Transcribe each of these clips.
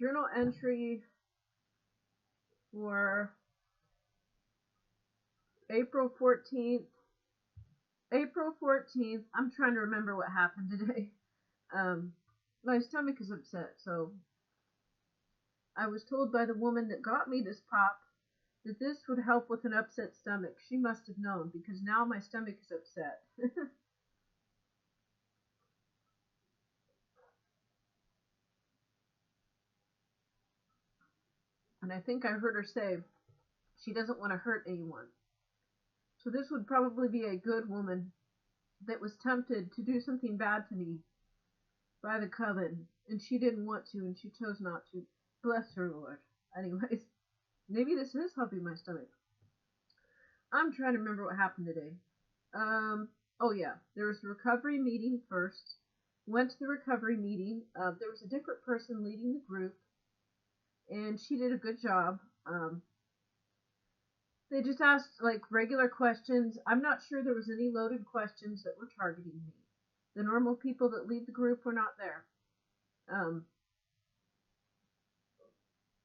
journal entry for April 14th. April 14th, I'm trying to remember what happened today. My stomach is upset, so I was told by the woman that got me this pop that this would help with an upset stomach. She must have known, because now my stomach is upset. And I think I heard her say she doesn't want to hurt anyone. So this would probably be a good woman that was tempted to do something bad to me by the coven, and she didn't want to, and she chose not to. Bless her, Lord. Anyways, maybe this is helping my stomach. I'm trying to remember what happened today. Oh yeah, there was a recovery meeting first. Went to the recovery meeting. There was a different person leading the group, and she did a good job. They just asked like regular questions. I'm not sure there was any loaded questions that were targeting me. The normal people that lead the group were not there.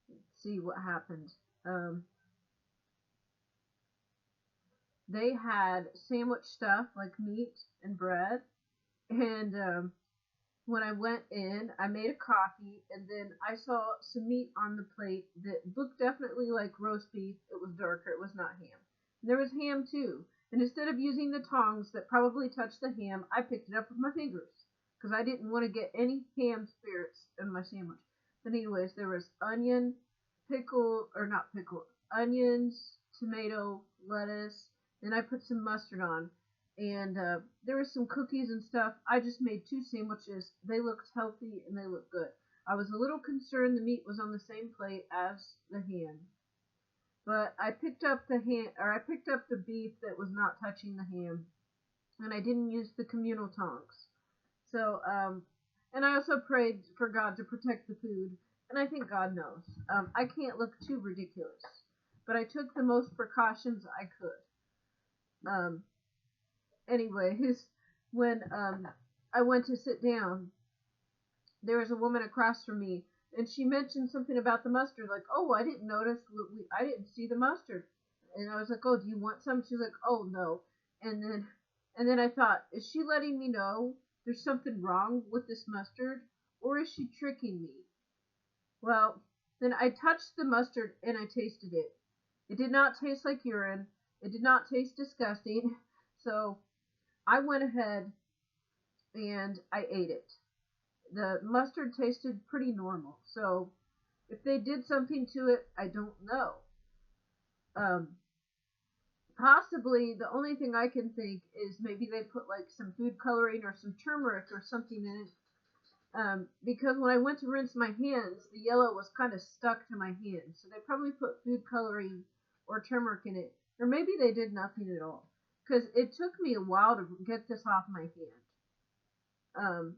Let's see what happened. They had sandwich stuff like meat and bread, and when I went in, I made a coffee, and then I saw some meat on the plate that looked definitely like roast beef. It was darker. It was not ham. And there was ham too. And instead of using the tongs that probably touched the ham, I picked it up with my fingers because I didn't want to get any ham spirits in my sandwich. But anyways, there was onion, onions, tomato, lettuce, and I put some mustard on. And there was some cookies and stuff. I just made 2 sandwiches. They looked healthy and they looked good. I was a little concerned the meat was on the same plate as the ham, but I picked up the beef that was not touching the ham, and I didn't use the communal tongs. So, and I also prayed for God to protect the food, and I think God knows. I can't look too ridiculous, but I took the most precautions I could. Anyways, when I went to sit down, there was a woman across from me, and she mentioned something about the mustard, like, "Oh, I didn't notice. I didn't see the mustard." And I was like, "Oh, do you want some?" She's like, "Oh, no." And then I thought, is she letting me know there's something wrong with this mustard, or is she tricking me? Well, then I touched the mustard and I tasted it. It did not taste like urine. It did not taste disgusting. So I went ahead and I ate it. The mustard tasted pretty normal. So if they did something to it, I don't know. Possibly the only thing I can think is maybe they put like some food coloring or some turmeric or something in it. Because when I went to rinse my hands, the yellow was kind of stuck to my hands. So they probably put food coloring or turmeric in it. Or maybe they did nothing at all. Because it took me a while to get this off my hand.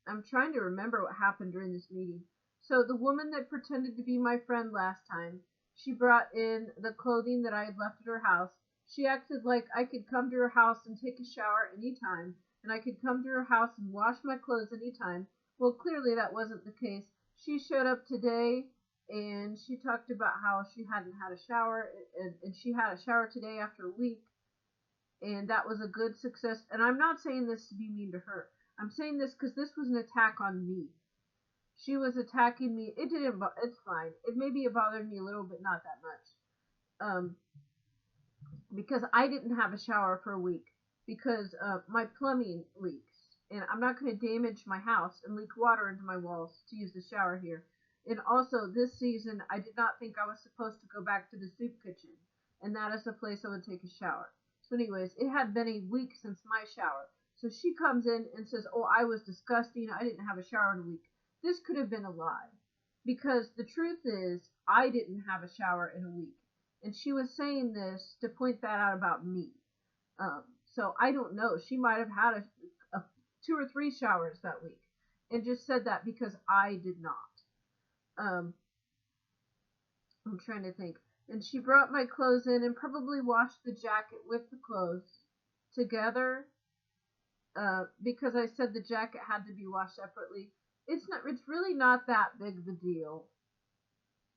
I'm trying to remember what happened during this meeting. So the woman that pretended to be my friend last time, she brought in the clothing that I had left at her house. She acted like I could come to her house and take a shower anytime, and I could come to her house and wash my clothes anytime. Well, clearly that wasn't the case. She showed up today, and she talked about how she hadn't had a shower, and she had a shower today after a week, and that was a good success. And I'm not saying this to be mean to her. I'm saying this because this was an attack on me. She was attacking me. It's fine. Maybe it bothered me a little, but not that much. Because I didn't have a shower for a week because my plumbing leaks. And I'm not going to damage my house and leak water into my walls to use the shower here. And also, this season, I did not think I was supposed to go back to the soup kitchen. And that is the place I would take a shower. So anyways, it had been a week since my shower. So she comes in and says, "Oh, I was disgusting. I didn't have a shower in a week." This could have been a lie. Because the truth is, I didn't have a shower in a week. And she was saying this to point that out about me. So I don't know. She might have had a 2 or 3 showers that week. And just said that because I did not. I'm trying to think. And she brought my clothes in and probably washed the jacket with the clothes together. Because I said the jacket had to be washed separately. It's really not that big of a deal.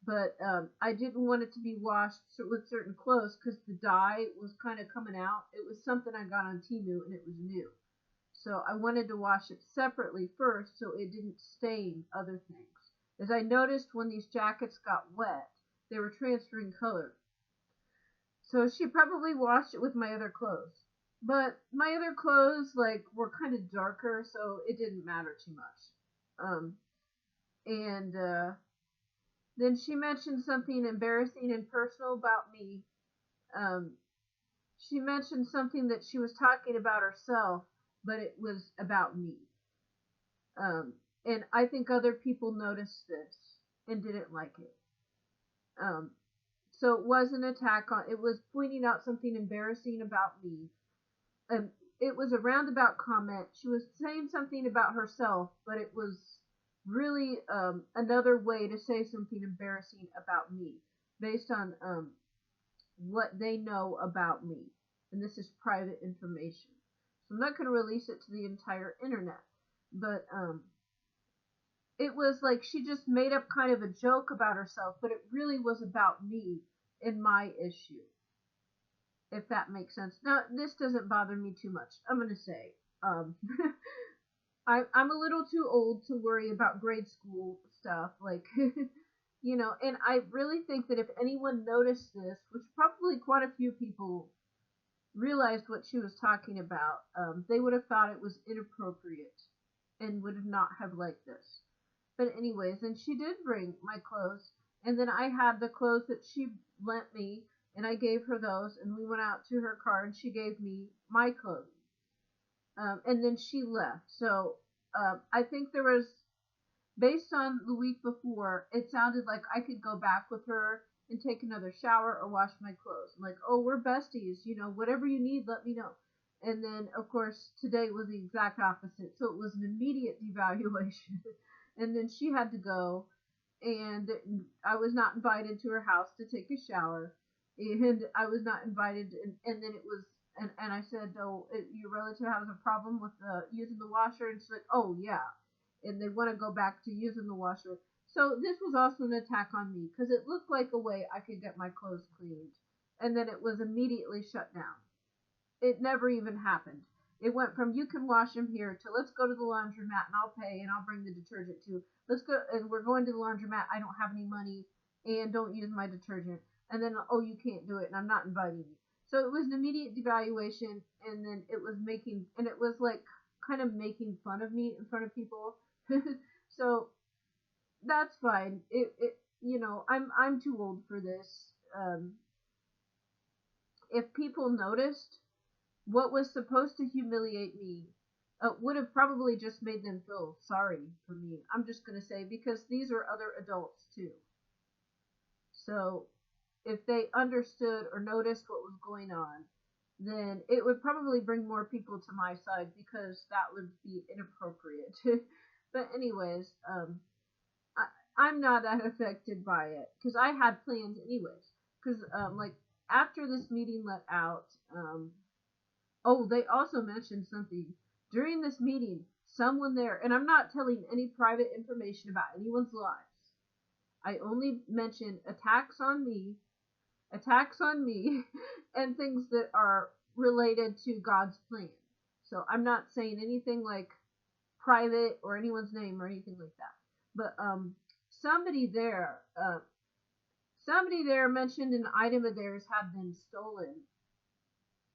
but I didn't want it to be washed with certain clothes because the dye was kind of coming out. It was something I got on Temu and it was new. So I wanted to wash it separately first so it didn't stain other things. As I noticed when these jackets got wet, they were transferring color. So she probably washed it with my other clothes. But my other clothes were kind of darker, so it didn't matter too much. And then she mentioned something embarrassing and personal about me. Um, she mentioned something that she was talking about herself, but it was about me. Um, and I think other people noticed this and didn't like it. Um, so it was an attack on. It was pointing out something embarrassing about me. It was a roundabout comment. She was saying something about herself, but it was really another way to say something embarrassing about me, based on what they know about me. And this is private information. So I'm not going to release it to the entire internet. But it was like she just made up kind of a joke about herself, but it really was about me and my issue, if that makes sense. Now, this doesn't bother me too much. I'm going to say, I'm a little too old to worry about grade school stuff, and I really think that if anyone noticed this, which probably quite a few people realized what she was talking about, they would have thought it was inappropriate and would not have liked this. But anyways, and she did bring my clothes, and then I had the clothes that she lent me, and I gave her those, and we went out to her car, and she gave me my clothes. And then she left. So I think there was, based on the week before, it sounded like I could go back with her and take another shower or wash my clothes. I'm like, oh, we're besties, whatever you need, let me know. And then, of course, today was the exact opposite. So it was an immediate devaluation. And then she had to go, and I was not invited to her house to take a shower. And I was not invited, and then it was, and I said, oh, your relative has a problem with using the washer, and she's like, oh, yeah. And they want to go back to using the washer. So this was also an attack on me, because it looked like a way I could get my clothes cleaned. And then it was immediately shut down. It never even happened. It went from you can wash them here to let's go to the laundromat and I'll pay and I'll bring the detergent too. Let's go, and we're going to the laundromat. I don't have any money and don't use my detergent. And then, oh, you can't do it and I'm not inviting you. So it was an immediate devaluation, and then it was kind of making fun of me in front of people. So that's fine. I'm too old for this. If people noticed, what was supposed to humiliate me would have probably just made them feel sorry for me. I'm just going to say, because these are other adults too. So if they understood or noticed what was going on, then it would probably bring more people to my side, because that would be inappropriate. But anyways, I'm not that affected by it, because I had plans anyways. Because after this meeting let out, oh, they also mentioned something. During this meeting, someone there, and I'm not telling any private information about anyone's lives. I only mentioned attacks on me, and things that are related to God's plan. So I'm not saying anything like private or anyone's name or anything like that. But somebody there mentioned an item of theirs had been stolen.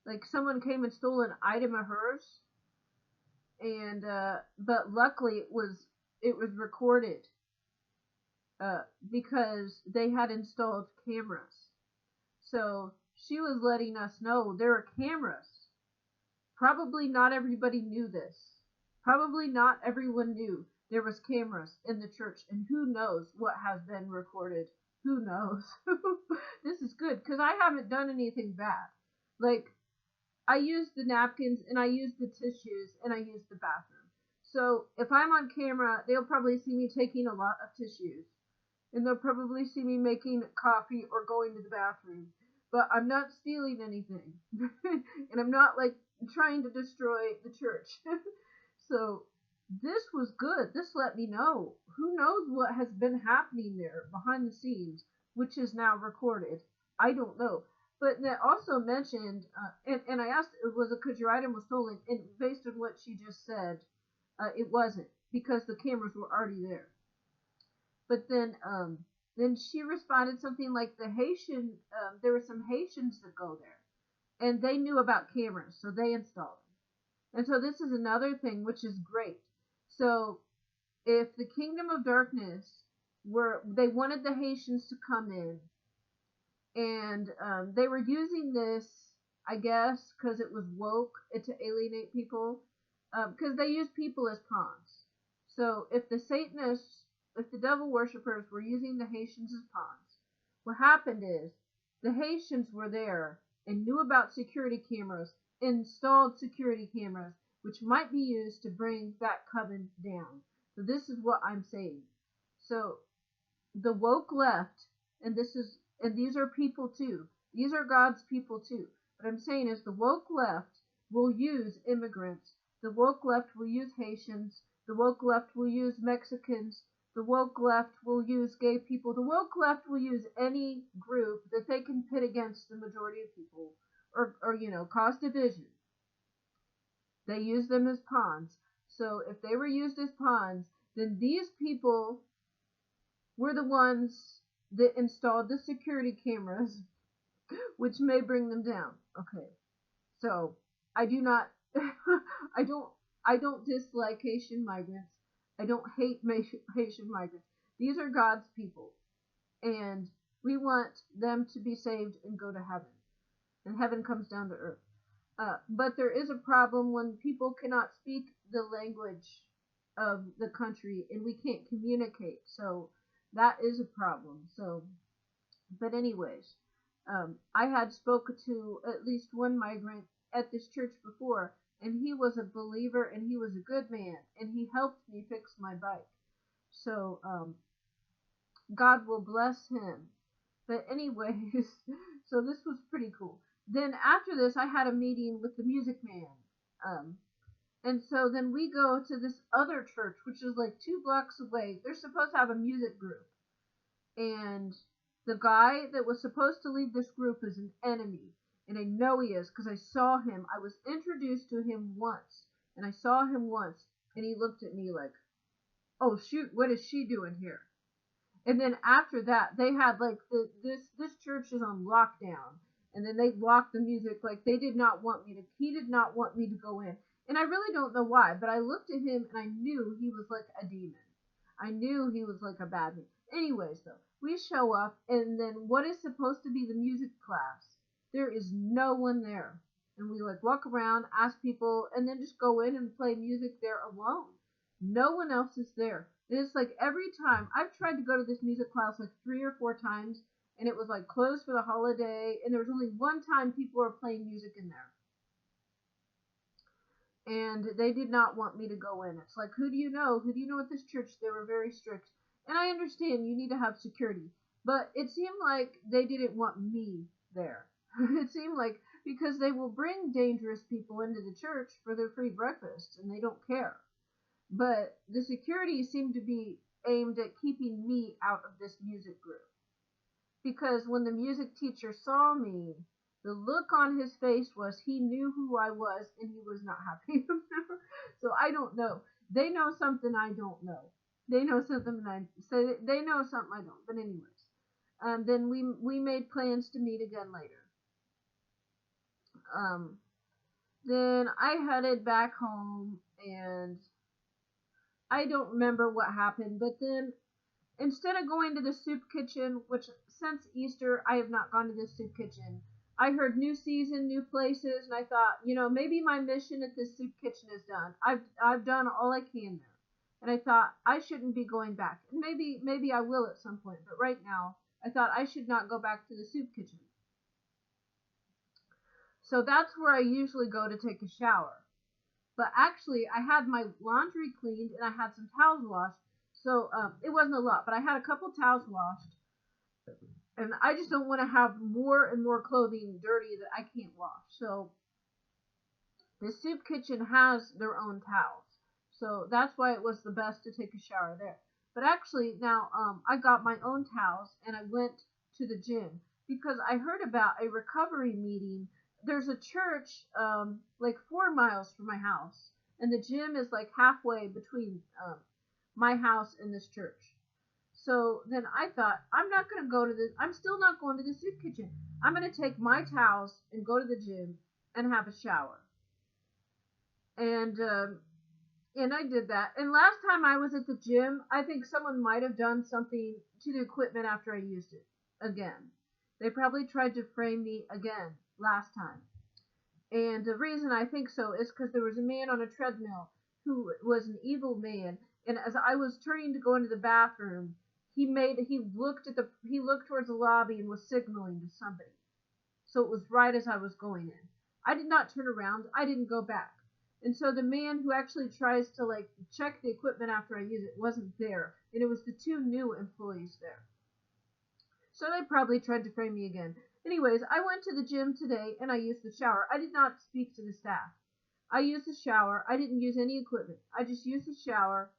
Like someone came and stole an item of hers, and but luckily it was recorded because they had installed cameras. So she was letting us know there are cameras. Probably not everybody knew this. Probably not everyone knew there was cameras in the church, and who knows what has been recorded. Who knows? This is good, because I haven't done anything bad. Like, I use the napkins, and I use the tissues, and I use the bathroom. So if I'm on camera, they'll probably see me taking a lot of tissues. And they'll probably see me making coffee or going to the bathroom. But I'm not stealing anything. And I'm not, trying to destroy the church. So this was good. This let me know. Who knows what has been happening there behind the scenes, which is now recorded. I don't know. But that also mentioned, and I asked, was it because your item was stolen? And based on what she just said, it wasn't, because the cameras were already there. But then she responded something like the Haitian, there were some Haitians that go there, and they knew about cameras, so they installed them. And so this is another thing which is great. So if the Kingdom of Darkness they wanted the Haitians to come in, and they were using this, I guess, because it was woke, to alienate people, because they use people as pawns. So if the Satanists, if the devil worshippers were using the Haitians as pawns, what happened is the Haitians were there and knew about security cameras, installed security cameras, which might be used to bring that coven down. So this is what I'm saying. So the woke left, and these are people too. These are God's people too. What I'm saying is the woke left will use immigrants. The woke left will use Haitians. The woke left will use Mexicans. The woke left will use gay people. The woke left will use any group that they can pit against the majority of people, or cause division. They use them as pawns. So if they were used as pawns, then these people were the ones that installed the security cameras, which may bring them down. Okay. So I do not I don't dislike Haitian migrants. I don't hate Haitian migrants. These are God's people, and we want them to be saved and go to heaven. And heaven comes down to earth. But there is a problem when people cannot speak the language of the country and we can't communicate. So that is a problem. So, but anyways, I had spoken to at least one migrant at this church before, and he was a believer and he was a good man, and he helped me fix my bike. So God will bless him. But anyways, so this was pretty cool. Then after this, I had a meeting with the music man. And so then we go to this other church, which is like 2 blocks away. They're supposed to have a music group. And the guy that was supposed to lead this group is an enemy. And I know he is because I saw him. I was introduced to him once. And I saw him once. And he looked at me like, oh shoot, what is she doing here? And then after that, they had like this church is on lockdown. And then they blocked the music. Like he did not want me to go in. And I really don't know why, but I looked at him and I knew he was like a demon. I knew he was like a bad man. Anyways, though, we show up, and then what is supposed to be the music class, there is no one there. And we like walk around, ask people, and then just go in and play music there alone. No one else is there. And it's like every time, I've tried to go to this music class like 3 or 4 times, and it was like closed for the holiday, and there was only one time people were playing music in there. And they did not want me to go in. It's like, who do you know? Who do you know at this church? They were very strict. And I understand you need to have security. But it seemed like they didn't want me there. It seemed like, because they will bring dangerous people into the church for their free breakfast, and they don't care. But the security seemed to be aimed at keeping me out of this music group. Because when the music teacher saw me, the look on his face was he knew who I was and he was not happy. So I don't know. They know something I don't know. They know something they know something I don't. But anyways, then we made plans to meet again later. Then I headed back home, and I don't remember what happened. But then instead of going to the soup kitchen, which since Easter I have not gone to the soup kitchen, I heard new season, new places, and I thought, maybe my mission at this soup kitchen is done. I've done all I can there. And I thought I shouldn't be going back. And maybe I will at some point, but right now I thought I should not go back to the soup kitchen. So that's where I usually go to take a shower. But actually I had my laundry cleaned and I had some towels washed. So it wasn't a lot, but I had a couple towels washed. And I just don't want to have more and more clothing dirty that I can't wash. So the soup kitchen has their own towels. So that's why it was the best to take a shower there. But actually now I got my own towels and I went to the gym because I heard about a recovery meeting. There's a church like 4 miles from my house, and the gym is like halfway between my house and this church. So then I thought, I'm still not going to the soup kitchen. I'm going to take my towels and go to the gym and have a shower. And I did that. And last time I was at the gym, I think someone might have done something to the equipment after I used it again. They probably tried to frame me again last time. And the reason I think so is because there was a man on a treadmill who was an evil man. And as I was turning to go into the bathroom, he looked towards the lobby and was signaling to somebody. So it was right as I was going in. I did not turn around. I didn't go back. And so the man who actually tries to like check the equipment after I use it wasn't there. And it was the two new employees there. So they probably tried to frame me again. Anyways, I went to the gym today and I used the shower. I did not speak to the staff. I used the shower. I didn't use any equipment. I just used the shower.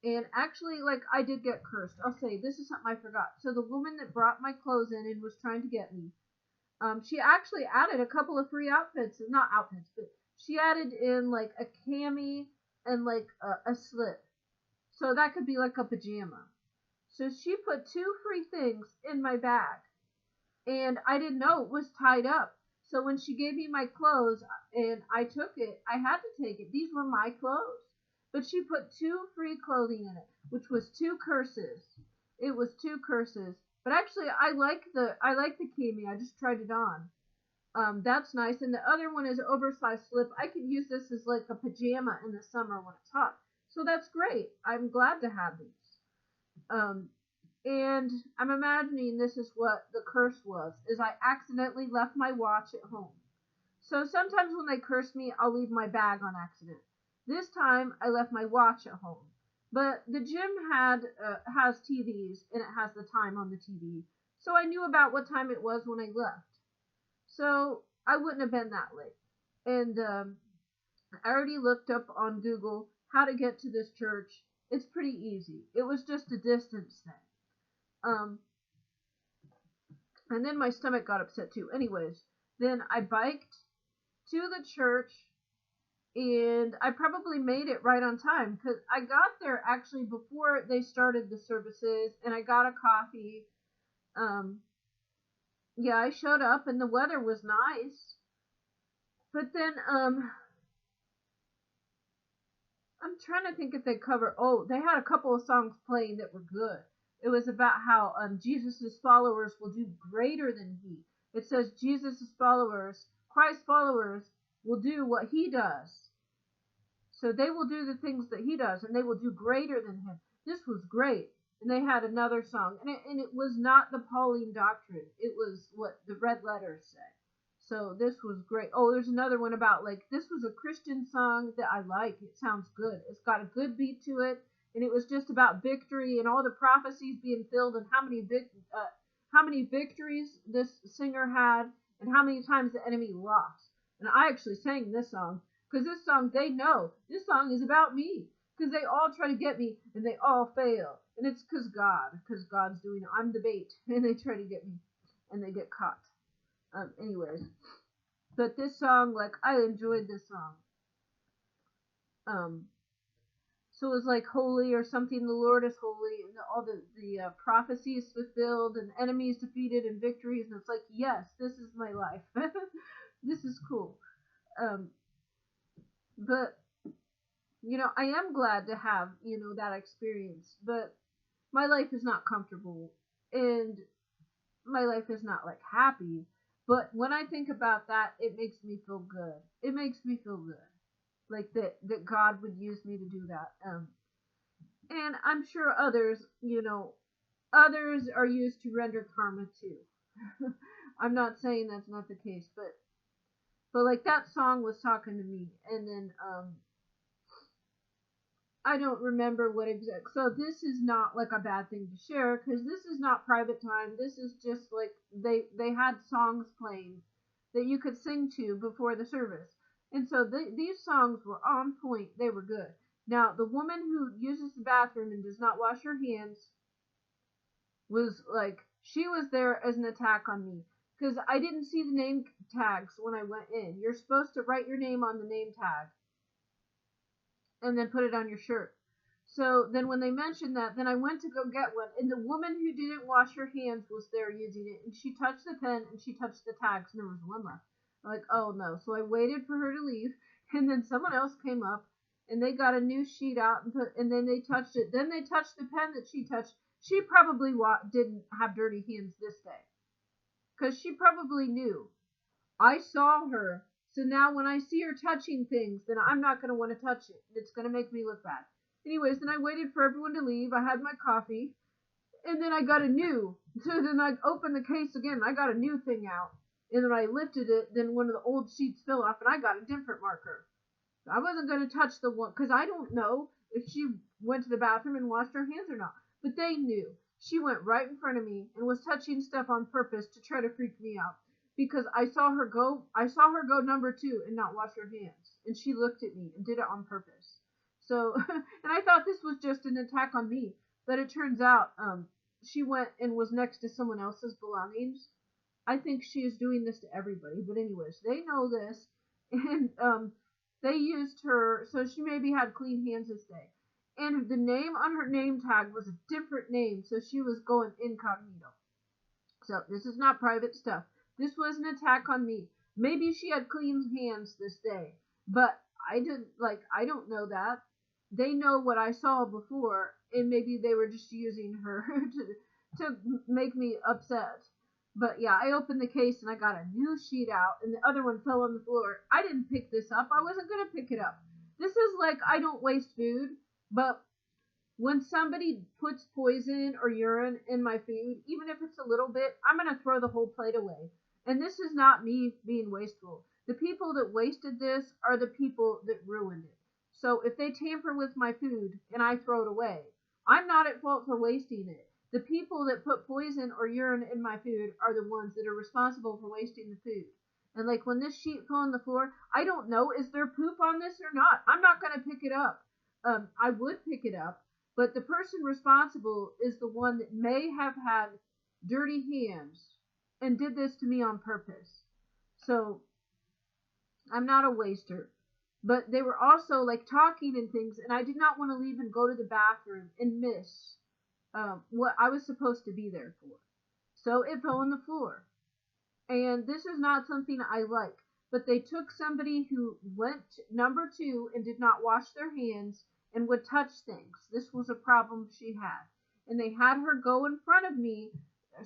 And actually, like, I did get cursed. I'll say, this is something I forgot. So the woman that brought my clothes in and was trying to get me, she actually added a couple of free outfits. Not outfits, but she added in, like, a cami and, like, a slip. So that could be, like, a pajama. So she put 2 free things in my bag. And I didn't know it was tied up. So when she gave me my clothes and I took it, I had to take it. These were my clothes. But she put 2 free clothing in it, which was 2 curses. It was 2 curses. But actually, I like the cami. I just tried it on. That's nice. And the other one is oversized slip. I could use this as like a pajama in the summer when it's hot. So that's great. I'm glad to have these. And I'm imagining this is what the curse was, is I accidentally left my watch at home. So sometimes when they curse me, I'll leave my bag on accident. This time, I left my watch at home. But the gym has TVs, and it has the time on the TV. So I knew about what time it was when I left. So I wouldn't have been that late. And I already looked up on Google how to get to this church. It's pretty easy. It was just a distance thing. And then my stomach got upset too. Anyways, then I biked to the church. And I probably made it right on time because I got there actually before they started the services, and I got a coffee. Yeah, I showed up and the weather was nice. But then I'm trying to think if they cover. Oh, they had a couple of songs playing that were good. It was about how Jesus' followers will do greater than he. It says Jesus' followers, Christ's followers, will do what he does. So they will do the things that he does, and they will do greater than him. This was great. And they had another song. And it was not the Pauline doctrine. It was what the red letters say. So this was great. Oh, there's another one about, like, this was a Christian song that I like. It sounds good. It's got a good beat to it. And it was just about victory and all the prophecies being filled and how many victories this singer had and how many times the enemy lost. And I actually sang this song. Because this song, they know. This song is about me. Because they all try to get me, and they all fail. And it's because God's doing it. I'm the bait. And they try to get me, and they get caught. Anyways. But this song, like, I enjoyed this song. So it was like holy or something. The Lord is holy. And all the prophecies fulfilled, and enemies defeated, and victories. And it's like, yes, this is my life. This is cool. But, you know, I am glad to have, you know, that experience. But my life is not comfortable. And my life is not, like, happy. But when I think about that, it makes me feel good. It makes me feel good. Like, that God would use me to do that. And I'm sure others, you know, others are used to render karma too. I'm not saying that's not the case, but like that song was talking to me, and then I don't remember what exact. So this is not like a bad thing to share because this is not private time. This is just like they had songs playing that you could sing to before the service, and so these songs were on point. They were good. Now, the woman who uses the bathroom and does not wash her hands was like, she was there as an attack on me. Because I didn't see the name tags when I went in. You're supposed to write your name on the name tag and then put it on your shirt. So then when they mentioned that, then I went to go get one, and the woman who didn't wash her hands was there using it, and she touched the pen and she touched the tags, and there was one left. I'm like, oh no. So I waited for her to leave, and then someone else came up, and they got a new sheet out and then they touched it. Then they touched the pen that she touched. She probably didn't have dirty hands this day, because she probably knew. I saw her, so now when I see her touching things, then I'm not going to want to touch it. It's going to make me look bad. Anyways, then I waited for everyone to leave. I had my coffee, and then I got a new. So then I opened the case again, and I got a new thing out. And then I lifted it, then one of the old sheets fell off, and I got a different marker. I wasn't going to touch the one, because I don't know if she went to the bathroom and washed her hands or not. But they knew. She went right in front of me and was touching stuff on purpose to try to freak me out. Because I saw her go number 2 and not wash her hands. And she looked at me and did it on purpose. So, and I thought this was just an attack on me. But it turns out, she went and was next to someone else's belongings. I think she is doing this to everybody. But anyways, they know this. And, they used her, so she maybe had clean hands this day. And the name on her name tag was a different name, so she was going incognito. So this is not private stuff. This was an attack on me. Maybe she had clean hands this day, but I don't know that. They know what I saw before, and maybe they were just using her to make me upset. But yeah, I opened the case and I got a new sheet out, and the other one fell on the floor. I didn't pick this up. I wasn't going to pick it up. This is like, I don't waste food, but when somebody puts poison or urine in my food, even if it's a little bit, I'm going to throw the whole plate away. And this is not me being wasteful. The people that wasted this are the people that ruined it. So if they tamper with my food and I throw it away, I'm not at fault for wasting it. The people that put poison or urine in my food are the ones that are responsible for wasting the food. And like when this sheet fell on the floor, I don't know, is there poop on this or not? I'm not going to pick it up. I would pick it up, but the person responsible is the one that may have had dirty hands and did this to me on purpose. So I'm not a waster. But they were also like talking and things, and I did not want to leave and go to the bathroom and miss what I was supposed to be there for. So it fell on the floor. And this is not something I like. But they took somebody who went number 2 and did not wash their hands and would touch things. This was a problem she had. And they had her go in front of me.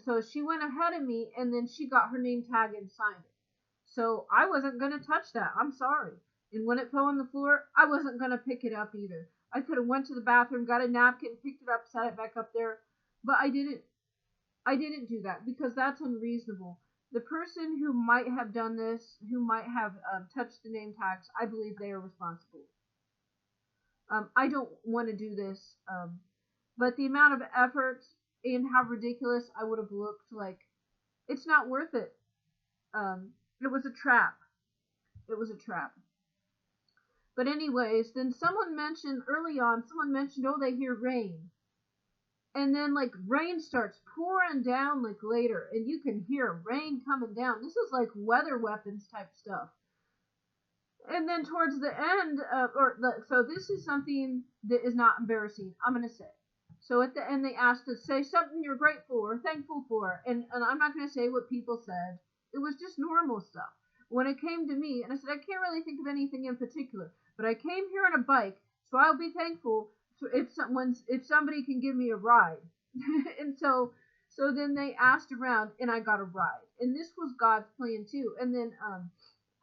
So she went ahead of me, and then she got her name tag and signed it. So I wasn't going to touch that. I'm sorry. And when it fell on the floor, I wasn't going to pick it up either. I could have went to the bathroom, got a napkin, picked it up, set it back up there. But I didn't. I didn't do that because that's unreasonable. The person who might have done this, who might have touched the name tags, I believe they are responsible. I don't want to do this. But the amount of effort and how ridiculous I would have looked, like, it's not worth it. It was a trap. It was a trap. But anyways, then someone mentioned, oh, they hear rain. And then, like, rain starts pouring down, like, later. And you can hear rain coming down. This is, like, weather weapons type stuff. And then towards the end, so this is something that is not embarrassing, I'm going to say. So at the end, they asked us, say something you're grateful or thankful for. And I'm not going to say what people said. It was just normal stuff. When it came to me, and I said, I can't really think of anything in particular. But I came here on a bike, so I'll be thankful if somebody can give me a ride. And so then they asked around, and I got a ride. And this was God's plan too. And then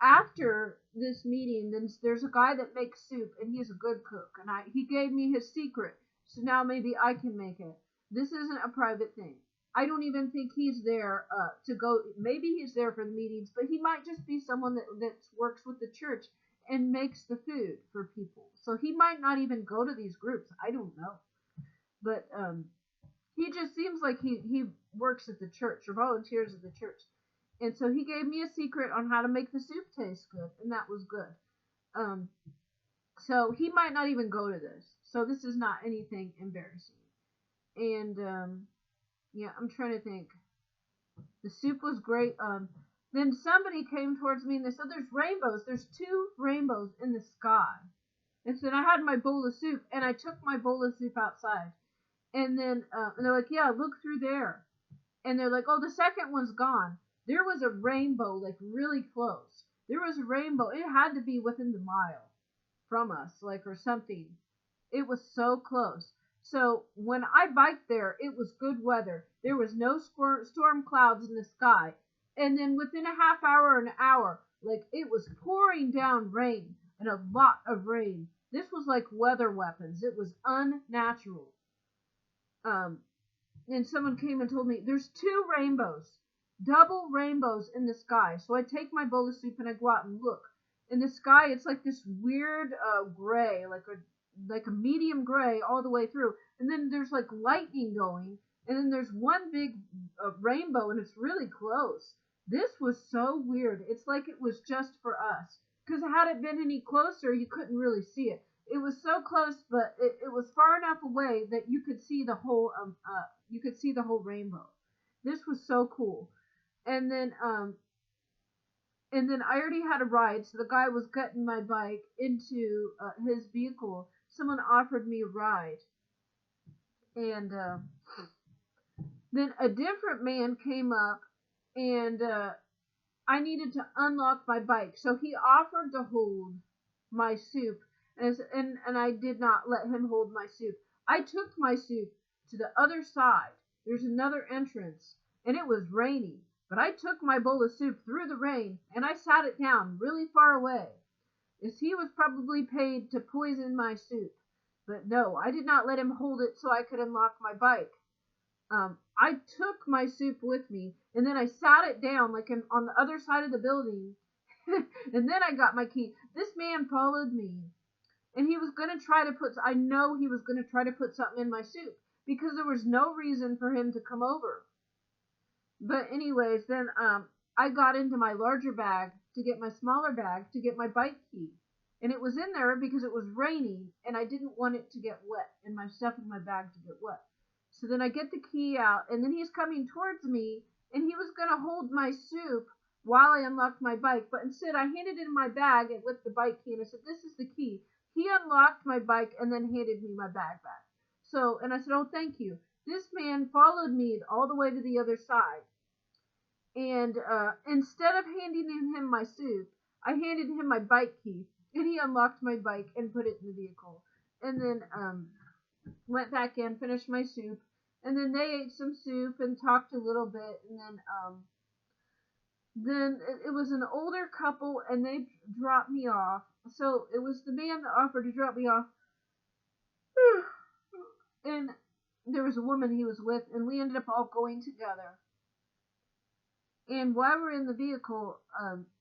after this meeting, then there's a guy that makes soup, and he's a good cook. And he gave me his secret, so now maybe I can make it. This isn't a private thing. I don't even think he's there to go. Maybe he's there for the meetings, but he might just be someone that works with the church and makes the food for people. So he might not even go to these groups. I don't know. But he just seems like he works at the church or volunteers at the church. And so he gave me a secret on how to make the soup taste good, and that was good. So he might not even go to this. So this is not anything embarrassing. And yeah, I'm trying to think. The soup was great. Then somebody came towards me and they said, "There's rainbows. There's two rainbows in the sky." And so then I had my bowl of soup, and I took my bowl of soup outside. And then and they're like, "Yeah, look through there." And they're like, "Oh, the second one's gone." There was a rainbow, like really close. There was a rainbow. It had to be within the mile from us, like, or something. It was so close. So when I biked there, it was good weather. There was no storm clouds in the sky. And then within a half hour or an hour, like, it was pouring down rain, and a lot of rain. This was like weather weapons. It was unnatural. Um, and someone came and told me there's two rainbows, double rainbows in the sky. So I take my bowl of soup and I go out and look. In the sky, it's like this weird gray, like a medium gray all the way through. And then there's like lightning going, and then there's one big rainbow, and it's really close. This was so weird. It's like it was just for us. Because had it been any closer, you couldn't really see it. It was so close, but it was far enough away that you could see the whole rainbow. This was so cool. And then I already had a ride, so the guy was getting my bike into his vehicle. Someone offered me a ride, and then a different man came up, and I needed to unlock my bike, so he offered to hold my soup, and I did not let him hold my soup. I took my soup to the other side. There's another entrance, and it was raining. But I took my bowl of soup through the rain, and I sat it down really far away, as he was probably paid to poison my soup. But no, I did not let him hold it so I could unlock my bike. I took my soup with me, and then I sat it down like on the other side of the building, and then I got my key. This man followed me, and he was going to try to I know he was going to try to put something in my soup, because there was no reason for him to come over. But anyways, then I got into my larger bag to get my smaller bag to get my bike key. And it was in there because it was raining, and I didn't want it to get wet, and my stuff in my bag to get wet. So then I get the key out, and then he's coming towards me, and he was going to hold my soup while I unlocked my bike. But instead, I handed in my bag with the bike key, and I said, "This is the key." He unlocked my bike and then handed me my bag back. So, and I said, "Oh, thank you." This man followed me all the way to the other side. And instead of handing him my soup, I handed him my bike key, and he unlocked my bike and put it in the vehicle. And then went back in, finished my soup, and then they ate some soup and talked a little bit, and then it was an older couple, and they dropped me off. So it was the man that offered to drop me off, and there was a woman he was with, and we ended up all going together. And while we're in the vehicle,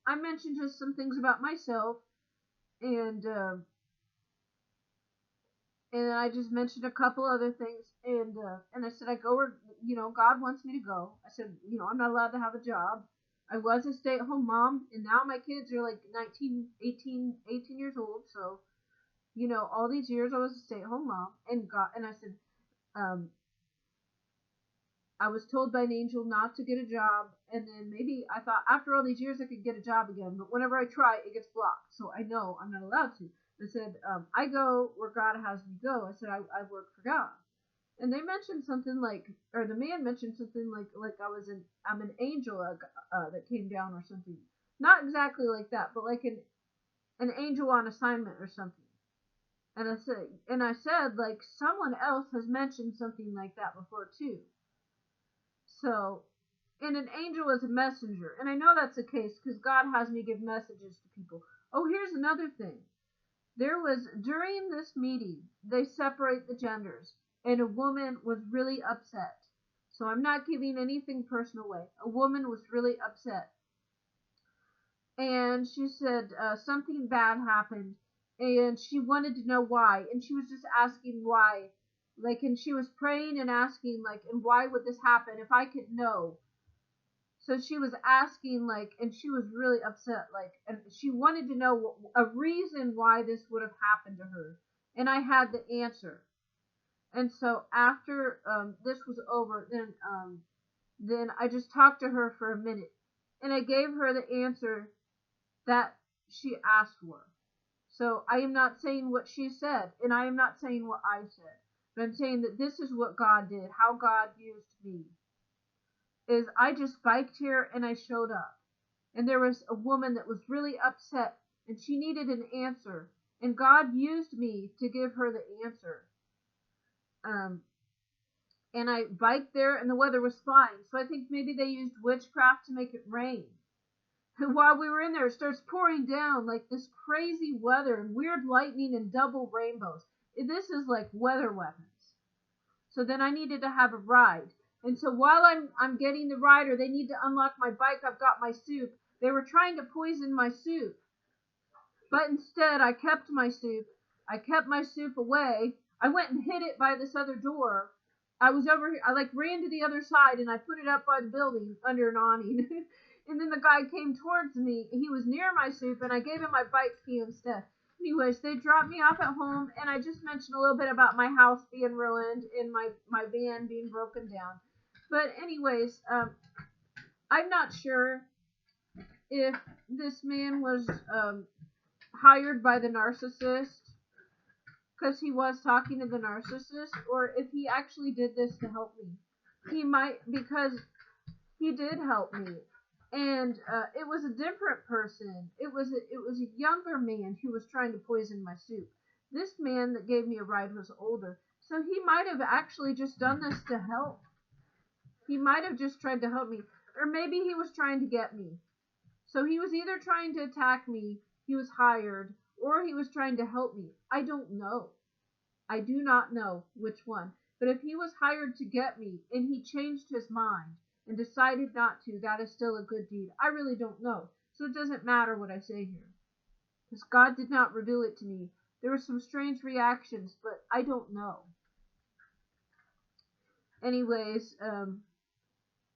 I mentioned just some things about myself, and I just mentioned a couple other things, and I said I go where God wants me to go. I said I'm not allowed to have a job. I was a stay-at-home mom, and now my kids are like 19, 18 years old. So all these years I was a stay-at-home mom, and I said I was told by an angel not to get a job, and then maybe I thought after all these years I could get a job again, but whenever I try, it gets blocked. So I know I'm not allowed to. I said, I go where God has me go. I said, I work for God. And they mentioned something like, or the man mentioned something like I'm an angel that came down or something. Not exactly like that, but like an angel on assignment or something. And I said, like, someone else has mentioned something like that before too. So, and an angel is a messenger. And I know that's the case because God has me give messages to people. Oh, here's another thing. During this meeting, they separate the genders, and a woman was really upset. So I'm not giving anything personal away. A woman was really upset. And she said something bad happened, and she wanted to know why. And she was just asking why. And she was praying and asking, and why would this happen if I could know? So she was asking, like, and she was really upset, like, and she wanted to know a reason why this would have happened to her. And I had the answer. And so after this was over, then I just talked to her for a minute. And I gave her the answer that she asked for. So I am not saying what she said, and I am not saying what I said. But I'm saying that this is what God did, how God used me. Is I just biked here and I showed up. And there was a woman that was really upset and she needed an answer. And God used me to give her the answer. And I biked there and the weather was fine. So I think maybe they used witchcraft to make it rain. And while we were in there, it starts pouring down like this crazy weather and weird lightning and double rainbows. This is like weather weapons. So then I needed to have a ride. And so while I'm getting the ride, or they need to unlock my bike, I've got my soup. They were trying to poison my soup. But instead, I kept my soup. I kept my soup away. I went and hid it by this other door. I was over here. I ran to the other side and I put it up by the building under an awning. And then the guy came towards me. He was near my soup and I gave him my bike key instead. Anyways, they dropped me off at home, and I just mentioned a little bit about my house being ruined and my van being broken down. But anyways, I'm not sure if this man was hired by the narcissist because he was talking to the narcissist, or if he actually did this to help me. He might, because he did help me. And it was a different person. It was a younger man who was trying to poison my soup. This man that gave me a ride was older. So he might have actually just done this to help. He might have just tried to help me. Or maybe he was trying to get me. So he was either trying to attack me, he was hired, or he was trying to help me. I don't know. I do not know which one. But if he was hired to get me and he changed his mind and decided not to, that is still a good deed. I really don't know. So it doesn't matter what I say here. Because God did not reveal it to me. There were some strange reactions, but I don't know. Anyways,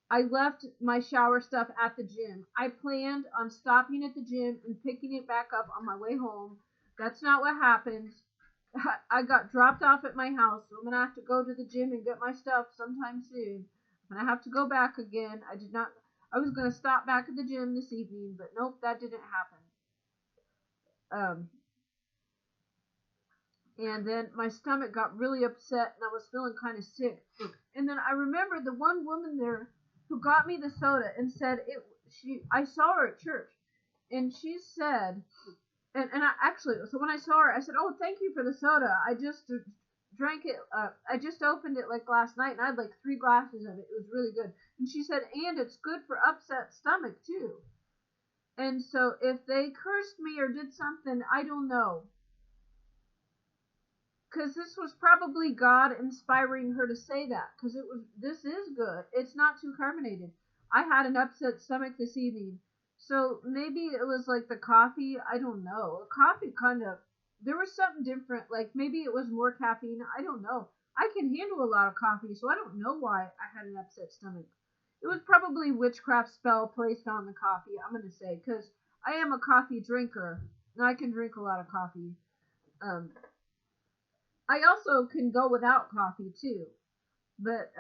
I left my shower stuff at the gym. I planned on stopping at the gym and picking it back up on my way home. That's not what happened. I got dropped off at my house, so I'm going to have to go to the gym and get my stuff sometime soon. And I have to go back again. I was going to stop back at the gym this evening, but nope, that didn't happen. And then my stomach got really upset and I was feeling kind of sick. And then I remembered the one woman there who got me the soda and said I saw her at church. And she said, and so when I saw her, I said, "Oh, thank you for the soda. I just drank it. I just opened it last night, and I had 3 glasses of it. It was really good." And she said, "And it's good for upset stomach too." And so if they cursed me or did something, I don't know, because this was probably God inspiring her to say that. Because this is good. It's not too carbonated. I had an upset stomach this evening. So maybe it was the coffee. I don't know. The coffee there was something different. Maybe it was more caffeine. I don't know. I can handle a lot of coffee, so I don't know why I had an upset stomach. It was probably witchcraft spell placed on the coffee, I'm going to say, because I am a coffee drinker, and I can drink a lot of coffee. I also can go without coffee, too. But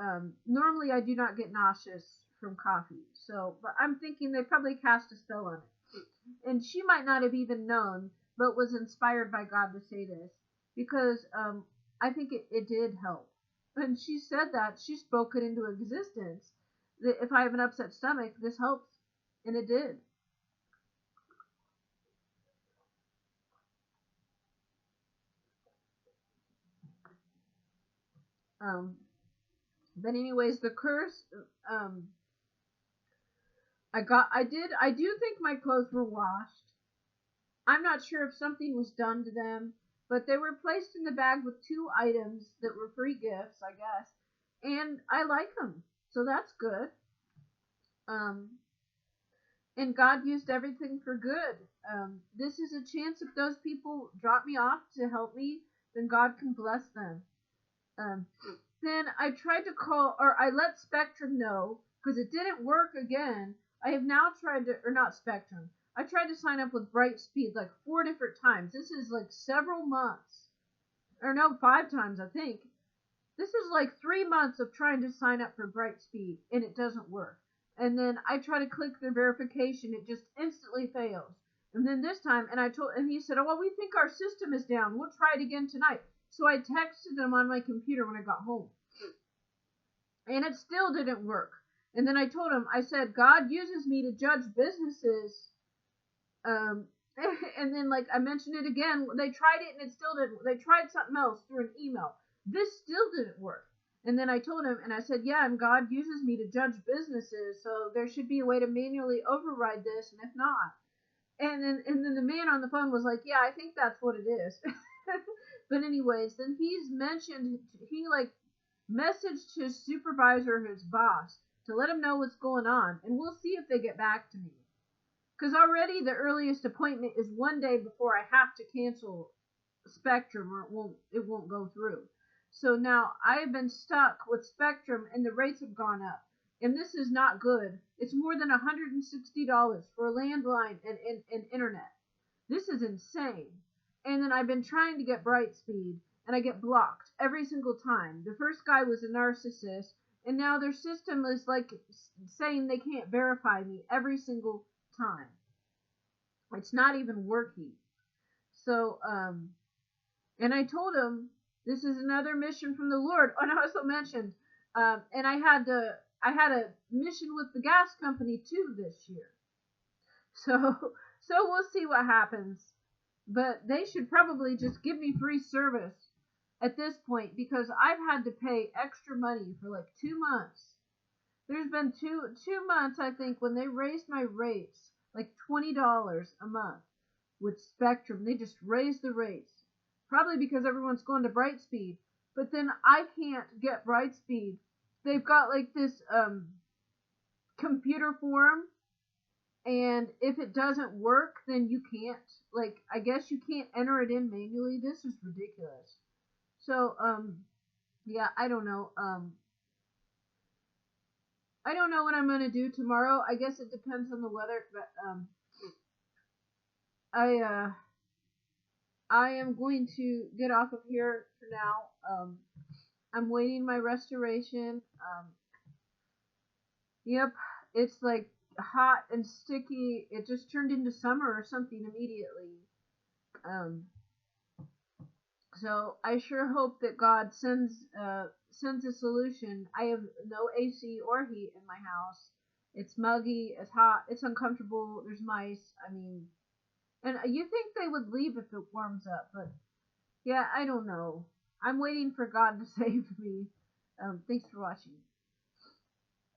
normally I do not get nauseous from coffee. So, but I'm thinking they probably cast a spell on it. And she might not have even known, but was inspired by God to say this. Because I think it did help. And she said that. She spoke it into existence. That if I have an upset stomach, this helps. And it did. But anyways, the curse, I do think my clothes were washed. I'm not sure if something was done to them, but they were placed in the bag with 2 items that were free gifts, I guess. And I like them, so that's good. And God used everything for good. This is a chance if those people drop me off to help me, then God can bless them. Then I tried to call, or I let Spectrum know, because it didn't work again. I have now tried to, or not Spectrum. I tried to sign up with Brightspeed like 4 different times. This is like several months. Or no, 5 times, I think. This is like 3 months of trying to sign up for Brightspeed, and it doesn't work. And then I try to click the verification, it just instantly fails. And then this time, and he said, oh, well, we think our system is down. We'll try it again tonight. So I texted him on my computer when I got home. And it still didn't work. And then I told him, I said, God uses me to judge businesses. And then, like, I mentioned it again. They tried it and it still didn't. They tried something else through an email. This still didn't work. And then I told him, and I said, yeah, and God uses me to judge businesses, so there should be a way to manually override this, and if not. And then the man on the phone was like, yeah, I think that's what it is. But anyways, then he messaged his supervisor, his boss, to let him know what's going on, and we'll see if they get back to me. Because already the earliest appointment is 1 day before I have to cancel Spectrum, or it won't go through. So now I have been stuck with Spectrum, and the rates have gone up. And this is not good. It's more than $160 for a landline and internet. This is insane. And then I've been trying to get Brightspeed, and I get blocked every single time. The first guy was a narcissist, and now their system is like saying they can't verify me every single time. It's not even working. So, and I told him this is another mission from the Lord. Oh, and I also mentioned, and I had a mission with the gas company too this year. So we'll see what happens. But they should probably just give me free service at this point, because I've had to pay extra money for like 2 months. There's been two months, I think, when they raised my rates like $20 a month with Spectrum. They just raised the rates. Probably because everyone's going to Brightspeed. But then I can't get Brightspeed. They've got like this computer form. And if it doesn't work, then you can't. Like, I guess you can't enter it in manually. This is ridiculous. So, yeah, I don't know. I don't know what I'm going to do tomorrow. I guess it depends on the weather. But I am going to get off of here for now. I'm waiting my restoration. Yep, it's like hot and sticky. It just turned into summer or something immediately. So I sure hope that God sends a solution. I have no AC or heat in my house. It's muggy, it's hot, it's uncomfortable, there's mice. I mean, and you think they would leave if it warms up, but yeah, I don't know. I'm waiting for God to save me. Thanks for watching.